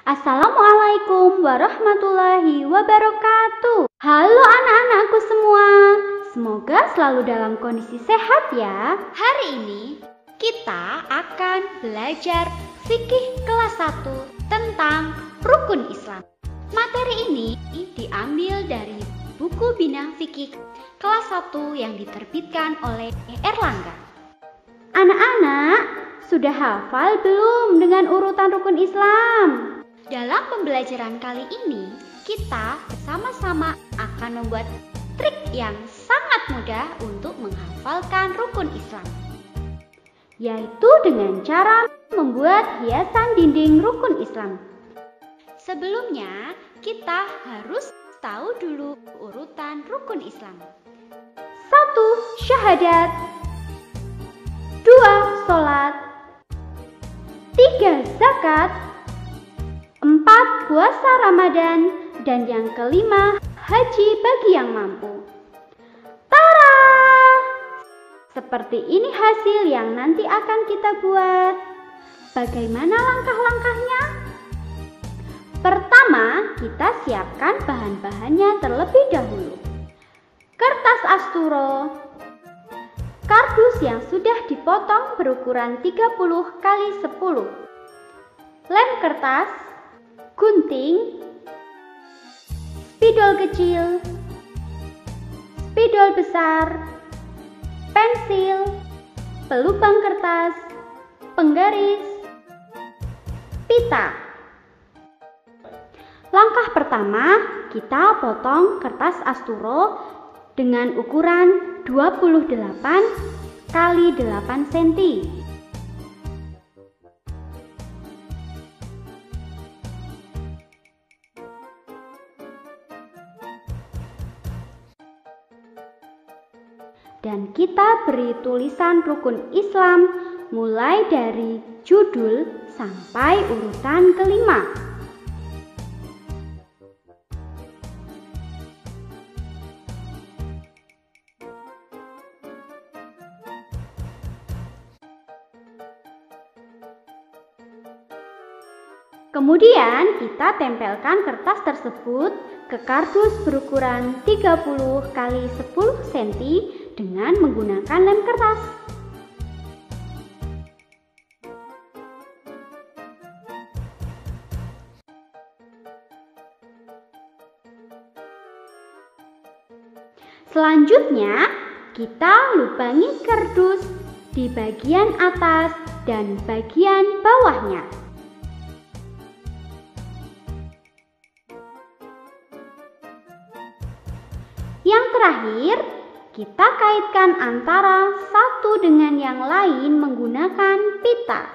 Assalamualaikum warahmatullahi wabarakatuh. Halo anak-anakku semua, semoga selalu dalam kondisi sehat ya. Hari ini kita akan belajar fikih kelas 1 tentang rukun Islam. Materi ini diambil dari buku Bina Fikih kelas 1 yang diterbitkan oleh Erlangga. Anak-anak, sudah hafal belum dengan urutan rukun Islam? Dalam pembelajaran kali ini, kita bersama-sama akan membuat trik yang sangat mudah untuk menghafalkan rukun Islam, yaitu dengan cara membuat hiasan dinding rukun Islam. Sebelumnya, kita harus tahu dulu urutan rukun Islam. 1. Syahadat. 2. Sholat. 3. Zakat. 4. Puasa Ramadan. Dan yang kelima, haji bagi yang mampu. Tara! Seperti ini hasil yang nanti akan kita buat. Bagaimana langkah-langkahnya? Pertama, kita siapkan bahan-bahannya terlebih dahulu. Kertas asturo, kardus yang sudah dipotong berukuran 30 x 10, lem kertas, gunting, spidol kecil, spidol besar, pensil, pelubang kertas, penggaris, pita. Langkah pertama, kita potong kertas asturo dengan ukuran 28 x 8 cm. Dan kita beri tulisan rukun Islam mulai dari judul sampai urutan kelima. Kemudian kita tempelkan kertas tersebut ke kardus berukuran 30 x 10 cm dengan menggunakan lem kertas. Selanjutnya, kita lubangi kardus di bagian atas dan bagian bawahnya. Yang terakhir, kita kaitkan antara satu dengan yang lain menggunakan pita.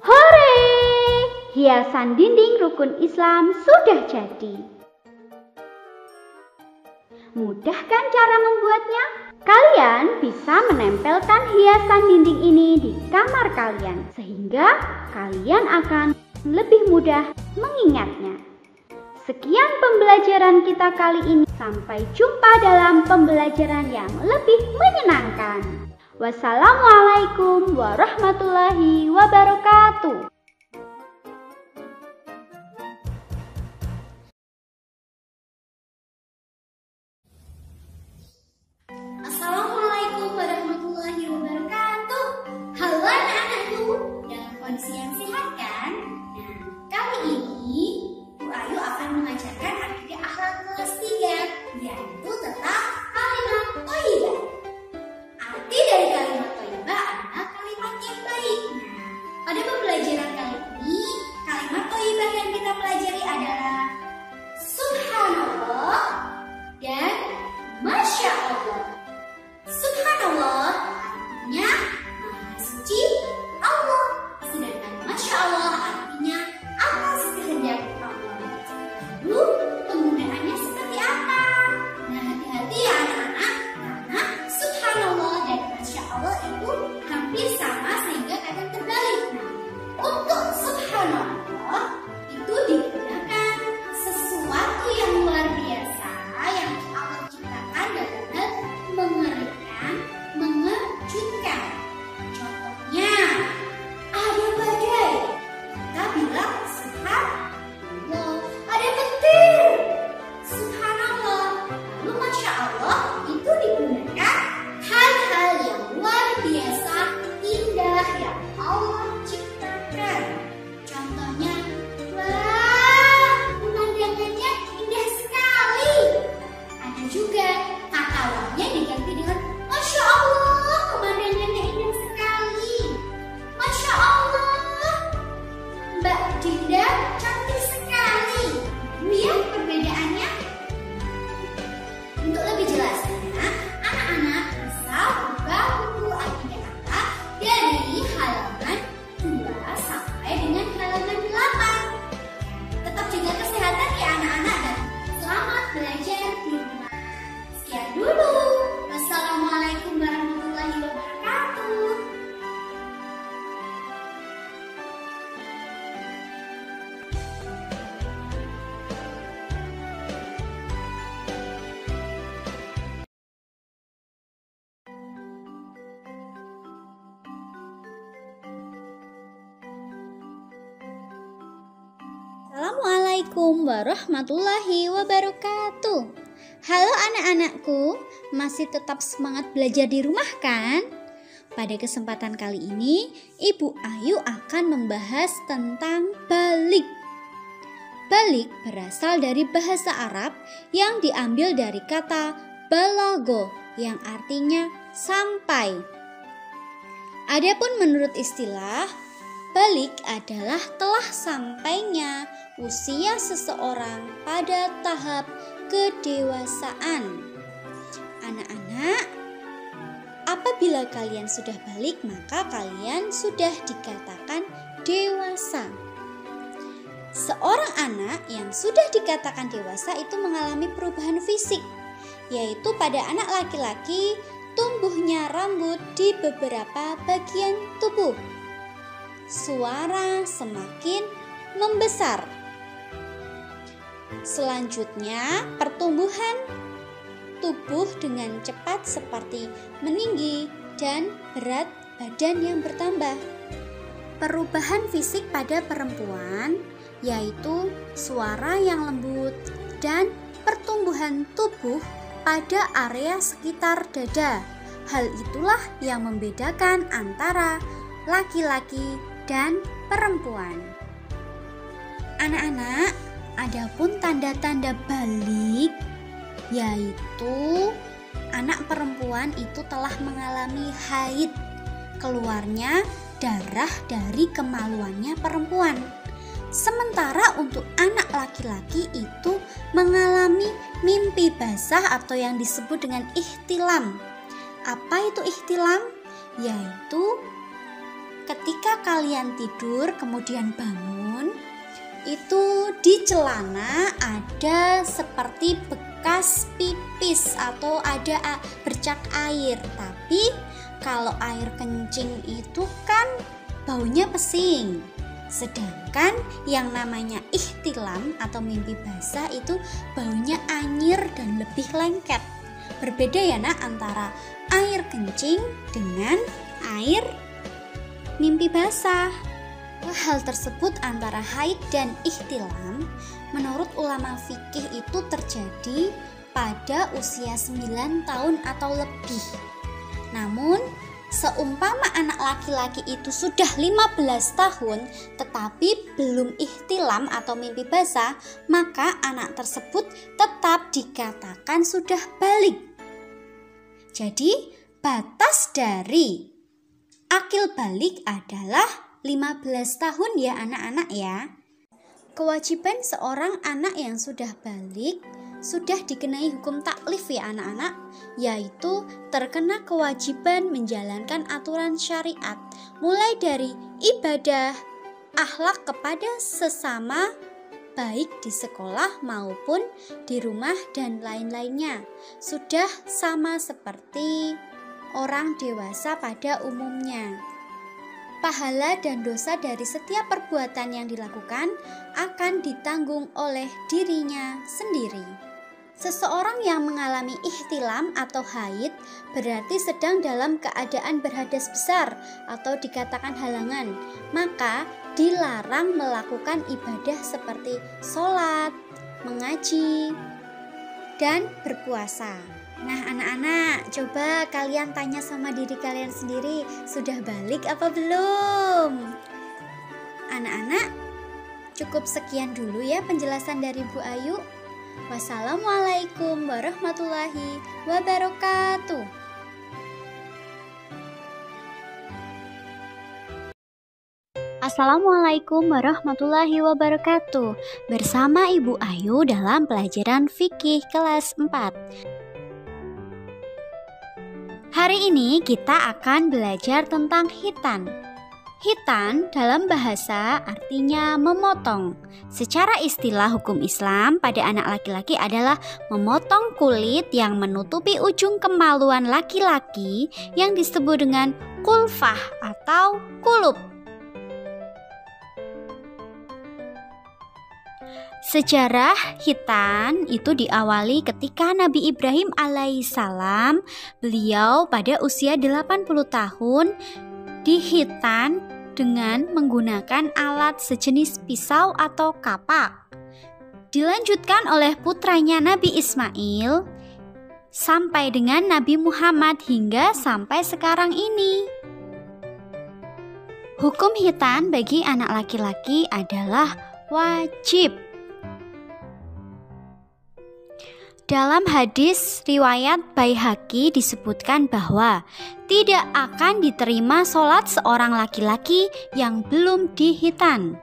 Hore! Hiasan dinding rukun Islam sudah jadi. Mudah kan cara membuatnya? Kalian bisa menempelkan hiasan dinding ini di kamar kalian, sehingga kalian akan lebih mudah mengingatnya. Sekian pembelajaran kita kali ini. Sampai jumpa dalam pembelajaran yang lebih menyenangkan. Wassalamualaikum warahmatullahi wabarakatuh. Assalamualaikum warahmatullahi wabarakatuh. Halo anak-anakku, dalam kondisi yang sehat kan? Nah, kali ini Bu Ayu akan mengajarkan akidah akhlak kelas 3, yaitu tentang kalimat thayyibah. Arti dari kalimat thayyibah adalah kalimat yang baik. Nah, pada pembelajaran Dinda cantik sekali. Lihat perbedaannya. Untuk lebih jelasnya, anak-anak bisa buka buku Akidah Kata dari halaman 2 sampai dengan halaman 8. Tetap jaga kesehatan ya anak-anak dan selamat belajar di rumah. Sekian dulu. Wassalamualaikum warahmatullahi wabarakatuh. Assalamualaikum warahmatullahi wabarakatuh. Halo anak-anakku, masih tetap semangat belajar di rumah kan? Pada kesempatan kali ini, Ibu Ayu akan membahas tentang balik. Balik berasal dari bahasa Arab yang diambil dari kata balago yang artinya sampai. Adapun menurut istilah, balik adalah telah sampainya usia seseorang pada tahap kedewasaan. Anak-anak, apabila kalian sudah balik, maka kalian sudah dikatakan dewasa. Seorang anak yang sudah dikatakan dewasa itu mengalami perubahan fisik, yaitu pada anak laki-laki tumbuhnya rambut di beberapa bagian tubuh. Suara semakin membesar. Selanjutnya, pertumbuhan tubuh dengan cepat seperti meninggi dan berat badan yang bertambah. Perubahan fisik pada perempuan yaitu suara yang lembut dan pertumbuhan tubuh pada area sekitar dada. Hal itulah yang membedakan antara laki-laki dan perempuan. Anak-anak, adapun tanda-tanda balik yaitu anak perempuan itu telah mengalami haid, keluarnya darah dari kemaluannya perempuan. Sementara untuk anak laki-laki itu mengalami mimpi basah atau yang disebut dengan ihtilam. Apa itu ihtilam? Yaitu ketika kalian tidur kemudian bangun, itu di celana ada seperti bekas pipis atau ada bercak air. Tapi kalau air kencing itu kan baunya pesing. Sedangkan yang namanya ihtilam atau mimpi basah itu baunya anyir dan lebih lengket. Berbeda ya nak antara air kencing dengan air mimpi basah. Hal tersebut antara haid dan ihtilam menurut ulama fikih itu terjadi pada usia 9 tahun atau lebih. Namun seumpama anak laki-laki itu sudah 15 tahun tetapi belum ihtilam atau mimpi basah, maka anak tersebut tetap dikatakan sudah balik. Jadi batas dari akil balik adalah 15 tahun ya anak-anak ya. Kewajiban seorang anak yang sudah balik sudah dikenai hukum taklif ya anak-anak, yaitu terkena kewajiban menjalankan aturan syariat, mulai dari ibadah, akhlak kepada sesama, baik di sekolah maupun di rumah dan lain-lainnya. Sudah sama seperti orang dewasa pada umumnya. Pahala dan dosa dari setiap perbuatan yang dilakukan akan ditanggung oleh dirinya sendiri. Seseorang yang mengalami ihtilam atau haid berarti sedang dalam keadaan berhadas besar atau dikatakan halangan, maka dilarang melakukan ibadah seperti sholat, mengaji, dan berpuasa. Nah anak-anak, coba kalian tanya sama diri kalian sendiri, sudah balik apa belum? Anak-anak, cukup sekian dulu ya penjelasan dari Bu Ayu. Wassalamualaikum warahmatullahi wabarakatuh. Assalamualaikum warahmatullahi wabarakatuh. Bersama Ibu Ayu dalam pelajaran fikih kelas 4. Hari ini kita akan belajar tentang khitan. Khitan dalam bahasa artinya memotong. Secara istilah hukum Islam pada anak laki-laki adalah memotong kulit yang menutupi ujung kemaluan laki-laki yang disebut dengan kulfah atau kulup. Sejarah khitan itu diawali ketika Nabi Ibrahim alaihissalam, beliau pada usia 80 tahun dikhitan dengan menggunakan alat sejenis pisau atau kapak. Dilanjutkan oleh putranya Nabi Ismail sampai dengan Nabi Muhammad hingga sampai sekarang ini. Hukum khitan bagi anak laki-laki adalah wajib. Dalam hadis riwayat Baihaqi disebutkan bahwa tidak akan diterima sholat seorang laki-laki yang belum dikhitan.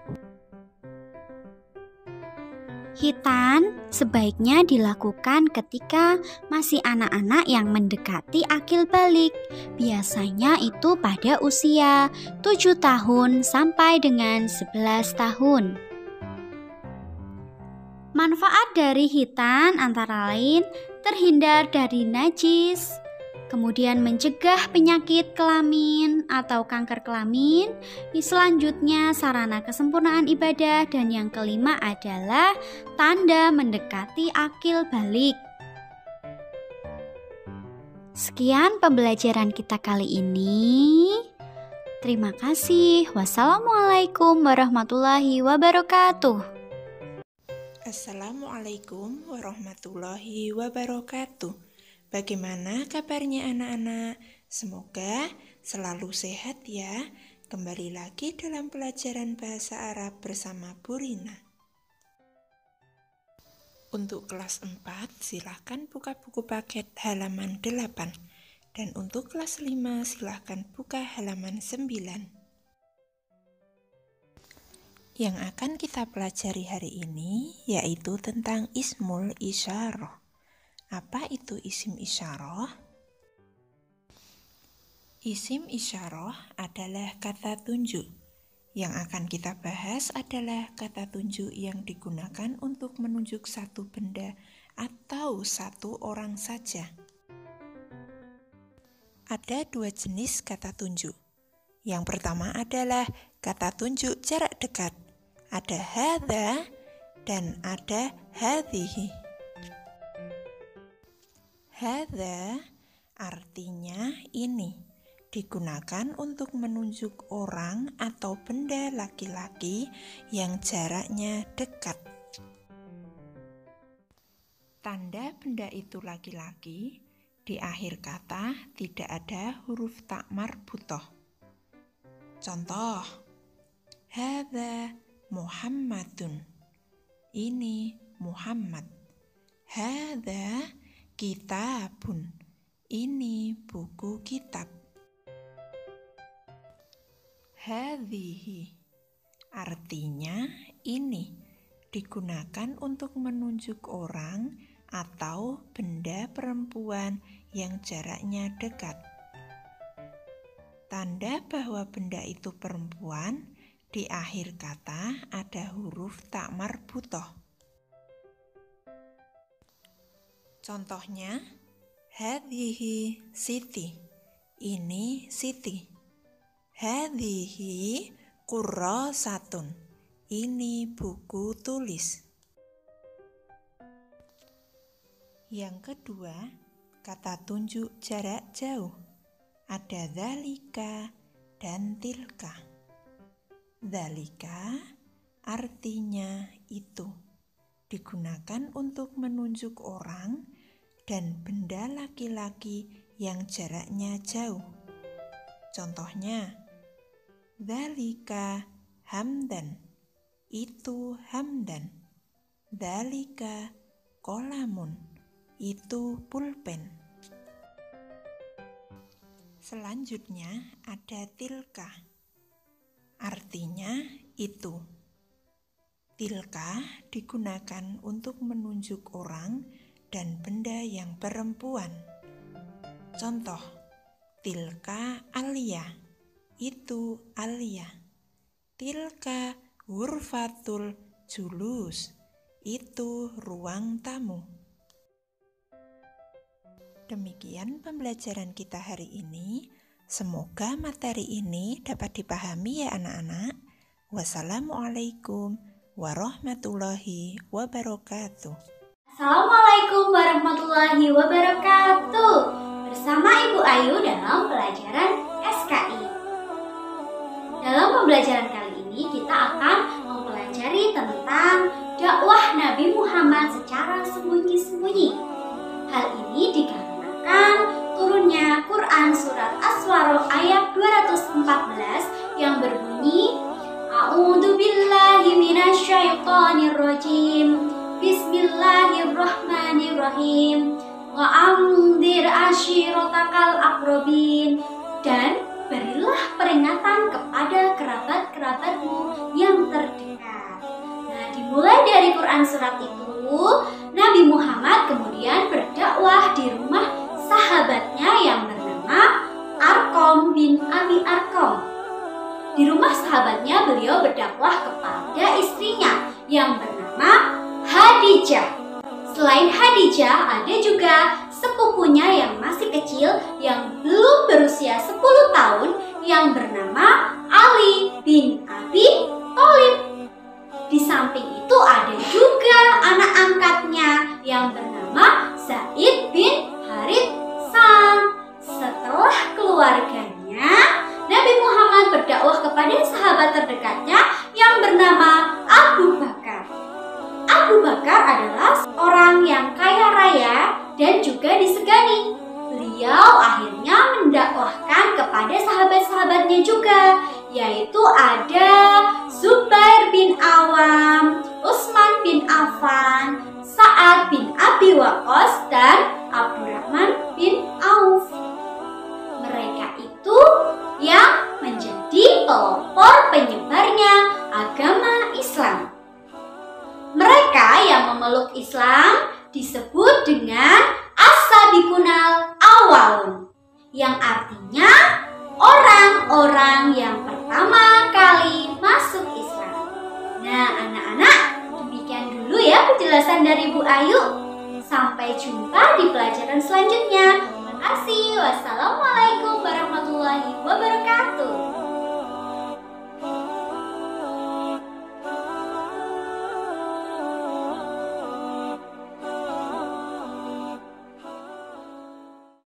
Khitan sebaiknya dilakukan ketika masih anak-anak yang mendekati akil balik. Biasanya itu pada usia 7 tahun sampai dengan 11 tahun. Manfaat dari khitan antara lain terhindar dari najis, kemudian mencegah penyakit kelamin atau kanker kelamin, selanjutnya sarana kesempurnaan ibadah, dan yang kelima adalah tanda mendekati akil balik. Sekian pembelajaran kita kali ini. Terima kasih. Wassalamualaikum warahmatullahi wabarakatuh. Assalamualaikum warahmatullahi wabarakatuh. Bagaimana kabarnya anak-anak? Semoga selalu sehat ya. Kembali lagi dalam pelajaran bahasa Arab bersama Bu Rina. Untuk kelas 4 silahkan buka buku paket halaman 8. Dan untuk kelas 5 silahkan buka halaman 9. Yang akan kita pelajari hari ini yaitu tentang ismul isyarah. Apa itu isim isyarah? Isim isyarah adalah kata tunjuk. Yang akan kita bahas adalah kata tunjuk yang digunakan untuk menunjuk satu benda atau satu orang saja. Ada 2 jenis kata tunjuk. Yang pertama adalah kata tunjuk jarak dekat. Ada hadza dan ada hadhihi. Hadza artinya ini, digunakan untuk menunjuk orang atau benda laki-laki yang jaraknya dekat. Tanda benda itu laki-laki, di akhir kata tidak ada huruf ta marbutah. Contoh, hadza Muhammadun, ini Muhammad. Hadza kitabun, ini buku kitab. Hadhihi artinya ini, digunakan untuk menunjuk orang atau benda perempuan yang jaraknya dekat. Tanda bahwa benda itu perempuan, di akhir kata ada huruf ta marbutah. Contohnya, hadhihi Siti, ini Siti. Hadhihi qurrasatun, ini buku tulis. Yang kedua, kata tunjuk jarak jauh. Ada dzalika dan tilka. Dzalika artinya itu, digunakan untuk menunjuk orang dan benda laki-laki yang jaraknya jauh. Contohnya, dzalika hamdan, itu hamdan. Dzalika qalamun, itu pulpen. Selanjutnya ada tilka. artinya itu. Tilka digunakan untuk menunjuk orang dan benda yang perempuan. Contoh, tilka Alia, itu Alia. Tilka ghurfatul julus, itu ruang tamu. Demikian pembelajaran kita hari ini. Semoga materi ini dapat dipahami ya anak-anak. Wassalamualaikum warahmatullahi wabarakatuh. Assalamualaikum warahmatullahi wabarakatuh. Bersama Ibu Ayu dalam pelajaran SKI. Dalam pembelajaran kali ini kita akan mempelajari tentang dakwah Nabi Muhammad secara sembunyi-sembunyi. Hal ini dikarenakan turunnya Quran surat Asy-Syu'ara ayat 214 yang berbunyi A'udzu billahi minasyaitonir rajim. Bismillahirrahmanirrahim. Wa anzir ashiratakal aqrabin. Dan berilah peringatan kepada kerabat-kerabatmu yang terdekat. Nah, dimulai dari Quran surat itu, Nabi Muhammad kemudian berdakwah di rumah sahabatnya yang bernama Arqam bin Abi Arqam. Di rumah sahabatnya beliau berdakwah kepada istrinya yang bernama Khadijah. Selain Khadijah, ada juga sepupunya yang masih kecil yang belum berusia 10 tahun yang bernama Ali bin Abi Thalib. Di samping itu ada juga anak angkatnya yang bernama Zaid bin Haritsah. Setelah keluarganya, Nabi Muhammad berdakwah kepada sahabat terdekatnya yang bernama Abu Bakar. Abu Bakar adalah orang yang kaya raya dan juga disegani. Beliau akhirnya mendakwahkan kepada sahabat-sahabatnya juga, yaitu ada Zubair bin Awam, Utsman bin Affan, Sa'ad bin Abi Waqqas, dan Abdurrahman bin Auf. Mereka itu yang menjadi pelopor penyebarnya agama Islam. Mereka yang memeluk Islam disebut dengan as-sabiqunal awwalun, yang artinya orang-orang yang pertama kali masuk Islam. Nah, anak-anak, demikian dulu ya penjelasan dari Bu Ayu. Sampai jumpa di pelajaran selanjutnya. Terima kasih. Wassalamualaikum